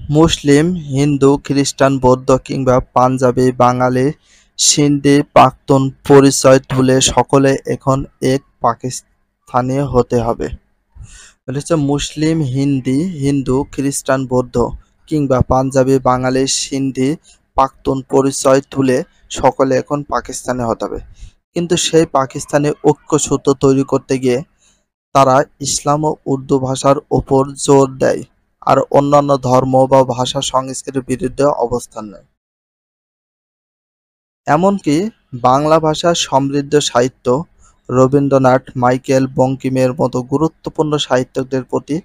মুসলিম, হিন্দু, খ্রিস্টান, বৌদ্ধ কিংবা পাঞ্জাবি, বাঙালি, সিন্ধি, পাখতুন পরিচয় তুলে সকলে এখন এক পাকিস্তানি হতে হবে। এটা হচ্ছে মুসলিম, হিন্দু, খ্রিস্টান, বৌদ্ধ কিংবা পাঞ্জাবি, বাঙালি, সিন্ধি, পাখতুন পরিচয় তুলে সকলে এখন পাকিস্তানি হতে হবে। কিন্তু সেই পাকিস্তানি ঐক্যসূত্র তৈরি করতে গিয়ে তারা ইসলাম ও উর্দু ভাষার ওপর জোর দেয় আর অন্যান্য ধর্ম বা ভাষা সংস্কৃতির বিরুদ্ধে অবস্থান নেয়। এমনকি বাংলা ভাষার সমৃদ্ধ সাহিত্য রবীন্দ্রনাথ, মাইকেল, বঙ্কিমের মতো গুরুত্বপূর্ণ সাহিত্যিকদের প্রতি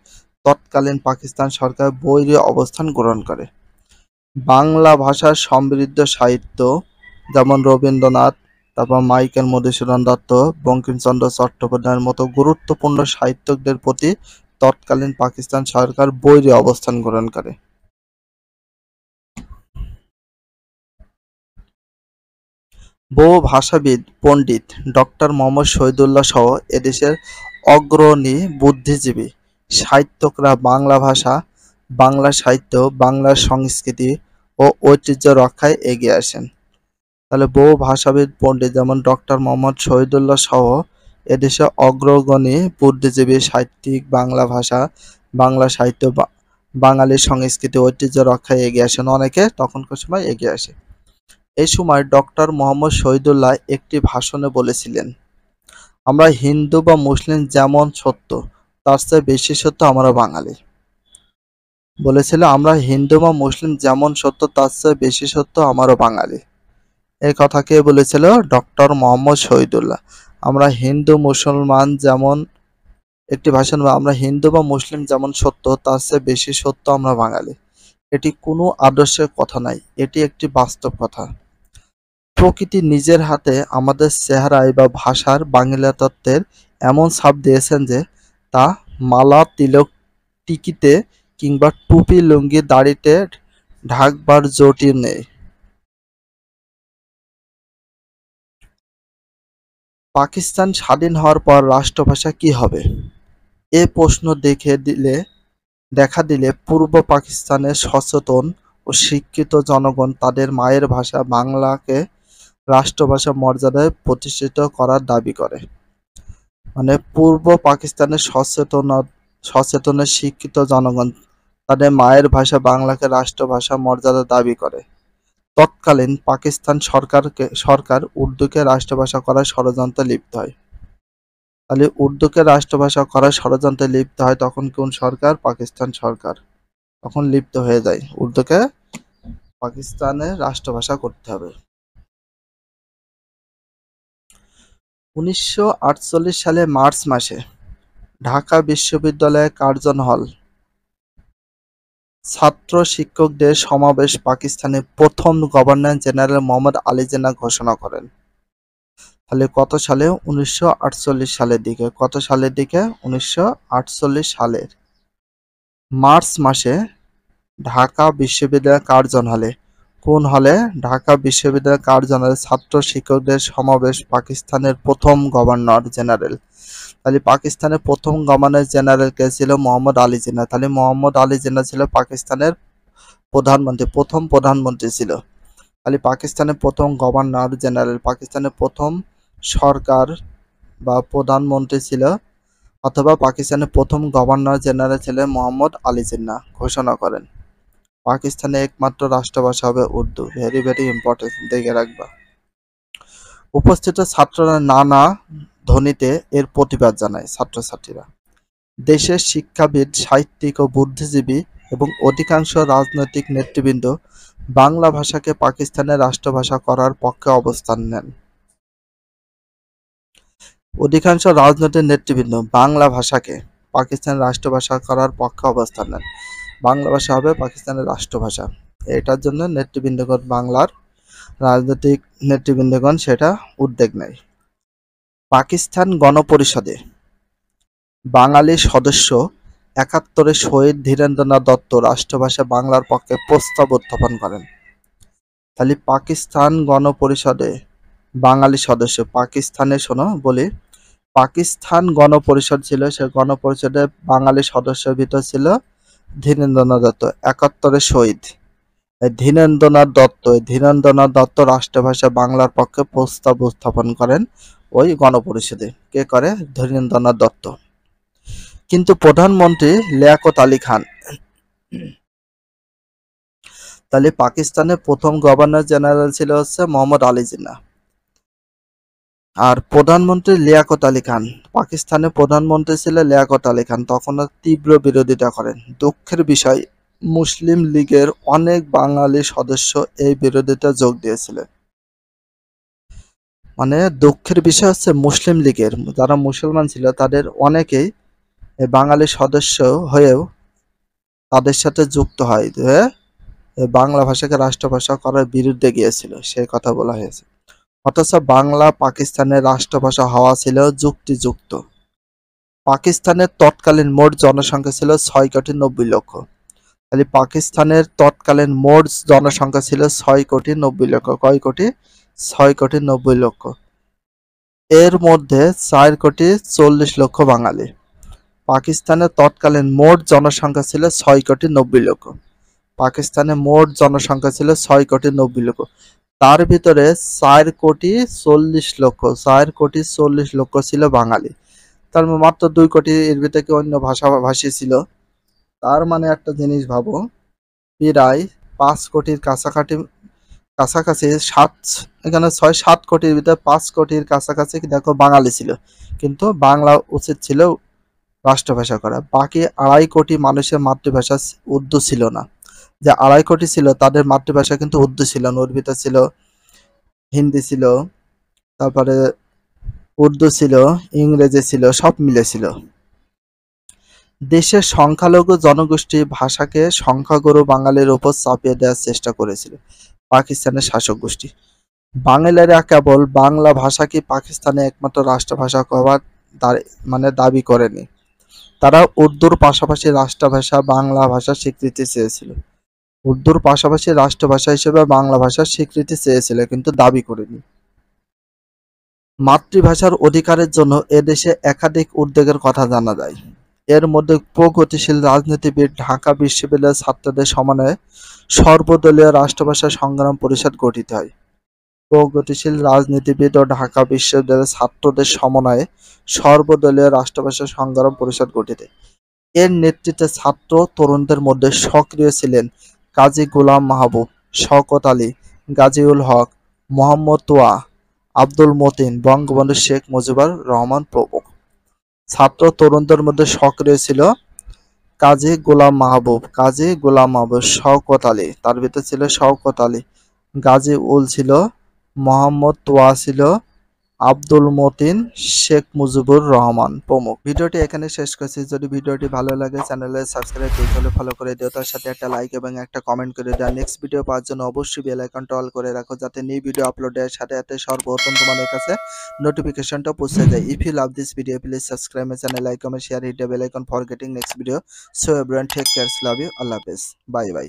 তৎকালীন পাকিস্তান সরকার বৈরী অবস্থান গ্রহণ করে। বাংলা ভাষার সমৃদ্ধ সাহিত্য যেমন রবীন্দ্রনাথ, তারপর মাইকেল মধুসূদন দত্ত, বঙ্কিমচন্দ্র চট্টোপাধ্যায়ের মতো গুরুত্বপূর্ণ সাহিত্যিকদের প্রতি তৎকালীন পাকিস্তান সরকার বৈরী অবস্থান গ্রহণ করে। বহু ভাষাবিদ, পণ্ডিত ডক্টর মোহাম্মদ শহীদুল্লাহ সহ এদেশের অগ্রণী বুদ্ধিজীবী সাহিত্যিকরা বাংলা ভাষা, বাংলা সাহিত্য, বাংলা সংস্কৃতি ও ঐতিহ্য রক্ষায় এগিয়ে আসেন। তাহলে বহু ভাষাবিদ, পণ্ডিত যেমন ডক্টর মোহাম্মদ শহীদুল্লাহ সহ এদেশে অগ্রগণী বুদ্ধিজীবী সাহিত্যিক বাংলা ভাষা, বাংলা সাহিত্য, বাঙালি সংস্কৃতি ঐতিহ্য রক্ষায় এগিয়ে আসেন। অনেকে তখনকার সময় এগিয়ে আসে। এই সময় ডক্টর মোহাম্মদ শহীদুল্লাহ একটি ভাষণে বলেছিলেন, আমরা হিন্দু বা মুসলিম যেমন সত্য তার চেয়ে বেশি সত্য আমরা বাঙালি। বলেছিল আমরা হিন্দু বা মুসলিম যেমন সত্য তার চেয়ে বেশি সত্য আমরা বাঙালি। এই কথা কে বলেছিল? ডক্টর মোহাম্মদ শহীদুল্লাহ। আমরা হিন্দু মুসলমান যেমন একটি ভাষণ, আমরা হিন্দু বা মুসলিম যেমন সত্য তার চেয়ে বেশি সত্য আমরা বাঙালি। এটি কোনো আদর্শের কথা নয়, এটি একটি বাস্তব কথা। প্রকৃতি নিজের হাতে আমাদের চেহারায় বা ভাষার বাঙালিত্বের এমন ছাপ দিয়েছেন যে তা মালা, তিলক, টিকিতে কিংবা টুপি, লুঙ্গি, দাড়িতে ঢাকবার জোটই নেই। পাকিস্তান স্বাধীন হওয়ার পর রাষ্ট্রভাষা কি হবে? এ প্রশ্ন দেখা দিলে পূর্ব পাকিস্তানের সচেতন ও শিক্ষিত জনগণ তাদের মায়ের ভাষা বাংলাকে রাষ্ট্রভাষা মর্যাদায় প্রতিষ্ঠিত করার দাবি করে। মানে পূর্ব পাকিস্তানের সচেতন শিক্ষিত জনগণ তাদের মায়ের ভাষা বাংলাকে রাষ্ট্রভাষা মর্যাদা দাবি করে। তৎকালীন পাকিস্তান সরকার উর্দুকে রাষ্ট্রভাষা করার ষড়যন্ত্রে লিপ্ত হয়। তাহলে উর্দুকে রাষ্ট্রভাষা করার ষড়যন্ত্রে লিপ্ত হয় তখন কোন সরকার? পাকিস্তান সরকার তখন লিপ্ত হয়ে যায়, উর্দুকে পাকিস্তানের রাষ্ট্রভাষা করতে হবে। 1948 সালে মার্চ মাসে ঢাকা বিশ্ববিদ্যালয়ের কার্জন হল ছাত্র শিক্ষকদের সমাবেশ পাকিস্তানের প্রথম গভর্নর জেনারেল মোহাম্মদ আলী জিন্নাহ ঘোষণা করেন। তাহলে কত সালে? 1948 সালের দিকে। কত সালের দিকে? 1948 সালের মার্চ মাসে ঢাকা বিশ্ববিদ্যালয়ের কার্জন হলে। কোন হলে? ঢাকা বিশ্ববিদ্যালয়ের কার্জন হলে ছাত্র শিক্ষকদের সমাবেশ পাকিস্তানের প্রথম গভর্নর জেনারেল। তাহলে পাকিস্তানের প্রথম গভর্নর জেনারেল কে ছিল? মোহাম্মদ আলী জিন্নাহ। তাহলে মোহাম্মদ আলী জিন্নাহ ছিল পাকিস্তানের প্রধানমন্ত্রী, প্রথম প্রধানমন্ত্রী ছিল। তাহলে পাকিস্তানের প্রথম গভর্নর জেনারেল, পাকিস্তানের প্রথম সরকার বা প্রধানমন্ত্রী ছিল, অথবা পাকিস্তানের প্রথম গভর্নর জেনারেল ছিলেন মোহাম্মদ আলী জিন্নাহ, ঘোষণা করেন পাকিস্তানের একমাত্র রাষ্ট্রভাষা হবে উর্দু। ভেরি ভেরি ইম্পর্টেন্ট, দেখে রাখবা। উপস্থিত ছাত্ররা নানা ধ্বনিতে এর প্রতিবাদ জানায়। ছাত্রছাত্রীরা, দেশের শিক্ষাবিদ, সাহিত্যিক ও বুদ্ধিজীবী এবং অধিকাংশ রাজনৈতিক নেতৃবৃন্দ বাংলা ভাষাকে পাকিস্তানের রাষ্ট্রভাষা করার পক্ষে অবস্থান নেন। অধিকাংশ রাজনৈতিক নেতৃবৃন্দ বাংলা ভাষাকে পাকিস্তানের রাষ্ট্রভাষা করার পক্ষে অবস্থান নেন। বাংলা ভাষা হবে পাকিস্তানের রাষ্ট্রভাষা। এটার জন্য নেতৃবৃন্দগণ, বাংলার রাজনৈতিক নেতৃবৃন্দগণ সেটা উদ্যোগ নেয়। পাকিস্তান গণপরিষদে বাঙালি সদস্য ৭১ শহীদ ধীরেন্দ্রনাথ দত্ত রাষ্ট্রভাষা বাংলার পক্ষে প্রস্তাব উত্থাপন করেন। তাহলে পাকিস্তান গণপরিষদে বাঙালি সদস্য, পাকিস্তানে শোনো বলি, পাকিস্তান গণপরিষদ ছিল, সে গণপরিষদে বাঙালি সদস্যের ভিতর ছিল ধীরেন্দ্রনাথ দত্ত। ৭১ শহীদ ধীরেন্দ্রনাথ দত্ত রাষ্ট্রভাষা বাংলার পক্ষে প্রস্তাব উত্থাপন করেন ওই গণপরিষদে। কে করে? ধীরেন্দ্রনাথ দত্ত। কিন্তু প্রধানমন্ত্রী লিয়াকত আলী খান। তাহলে পাকিস্তানের প্রথম গভর্নর জেনারেল ছিল হচ্ছে মোহাম্মদ আলী জিন্নাহ। আর প্রধানমন্ত্রী লিয়াকত আলী খান, পাকিস্তানের প্রধানমন্ত্রী ছিল লিয়াকত আলী খান, তখন তীব্র বিরোধিতা করেন। দুঃখের বিষয়, মুসলিম লীগের অনেক বাঙালি সদস্য এই বিরোধিতা যোগ দিয়েছিলেন। মানে দুঃখের বিষয় হচ্ছে মুসলিম লীগের যারা মুসলমান ছিল তাদের অনেকেই বাঙালি সদস্য হয়েও তাদের সাথে যুক্ত হয়, বাংলা ভাষাকে রাষ্ট্রভাষা করার বিরুদ্ধে গিয়েছিল, সেই কথা বলা হয়েছে। অথচ বাংলা পাকিস্তানের রাষ্ট্রভাষা হওয়া ছিল যুক্তিযুক্ত। পাকিস্তানের তৎকালীন মোট জনসংখ্যা ছিল ৬,৯০,০০,০০০। তাহলে পাকিস্তানের তৎকালীন মোট জনসংখ্যা ছিল ৬,৯০,০০,০০০। কয় কোটি? ৬,৯০,০০,০০০। এর মধ্যে ৪,৪০,০০,০০০ বাঙালি। পাকিস্তানের তৎকালীন মোট জনসংখ্যা ছিল ৬,৯০,০০,০০০। পাকিস্তানের মোট জনসংখ্যা ছিল ৬,৯০,০০,০০০। তার ভিতরে ৪,৪০,০০,০০০ ছিল বাঙালি। তার মাত্র ২ কোটি এর ভিতরে অন্য ভাষাভাষী ছিল। তার মানে একটা জিনিস ভাবো, প্রায় ৫ কোটির কাছাকাছি এখানে ৬-৭ কোটির ভিতরে ৫ কোটির কাছাকাছি দেখো বাঙালি ছিল, কিন্তু বাংলা উচিত ছিল রাষ্ট্রভাষা করা। বাকি ২.৫ কোটি মানুষের মাতৃভাষা উর্দু ছিল না। যে ২.৫ কোটি ছিল তাদের মাতৃভাষা কিন্তু উর্দু ছিল না, ওর ভিতরে ছিল হিন্দি ছিল, তারপরে উর্দু ছিল, ইংরেজি ছিল, সব মিলে ছিল। দেশের সংখ্যালঘু জনগোষ্ঠী ভাষাকে সংখ্যাগুরু বাঙালির উপর চাপিয়ে দেওয়ার চেষ্টা করেছিল পাকিস্তানের শাসক গোষ্ঠী। বাঙালিরা কেবল বাংলা ভাষাকে পাকিস্তানে একমাত্র রাষ্ট্রভাষা হওয়ার দাবি করেনি, তারা উর্দুর পাশাপাশি রাষ্ট্রভাষা বাংলা ভাষার স্বীকৃতি চেয়েছিল। উর্দুর পাশাপাশি রাষ্ট্রভাষা হিসেবে বাংলা ভাষার স্বীকৃতি চেয়েছিল, কিন্তু দাবি করেনি। মাতৃভাষার অধিকারের জন্য এদেশে একাধিক উদ্যোগের কথা জানা যায়। এর মধ্যে প্রগতিশীল রাজনীতিবিদ ঢাকা বিশ্ববিদ্যালয়ের ছাত্রদের সমন্বয়ে সর্বদলীয় রাষ্ট্রভাষা সংগ্রাম পরিষদ গঠিত হয়। প্রগতিশীল রাজনীতিবিদ ও ঢাকা বিশ্ববিদ্যালয়ের ছাত্রদের সমন্বয়ে সর্বদলীয় রাষ্ট্রভাষা সংগ্রাম পরিষদ গঠিত। এর নেতৃত্বে ছাত্র তরুণদের মধ্যে সক্রিয় ছিলেন কাজী গোলাম মাহবুব, শওকত আলী, গাজীউল হক, মোহাম্মদ তোয়া, আব্দুল মতিন, বঙ্গবন্ধু শেখ মুজিবুর রহমান প্রমুখ। ছাত্র তরুণদের মধ্যে সক্রিয় ছিল কাজী গোলাম মাহবুব, শওকত আলী, তার ভিতরে ছিল শওকত আলী, গাজীউল ছিল, মোহাম্মদ তোয়া ছিল, আব্দুল মতিন, শেখ মুজিবুর রহমান প্রমুখ। ভিডিওটি এখানে শেষ করছি। যদি ভিডিওটি ভালো লাগে চ্যানেলে সাবস্ক্রাইব করতে হলে ফলো করে দিও, তার সাথে একটা লাইক এবং একটা কমেন্ট করে দাও। নেক্সট ভিডিও পাওয়ার জন্য অবশ্যই বেল আইকনটা অল করে রাখো, যাতে নিউ ভিডিও আপলোডের সাথে সাথে সর্বপ্রথম তোমাদের কাছে নোটিফিকেশনটা পৌঁছে যায়। If you love this video please subscribe my channel, like, comment, share, hit the bell icon for getting next video. So everyone take care, love you, আল্লাহ হাফেজ, বাই বাই।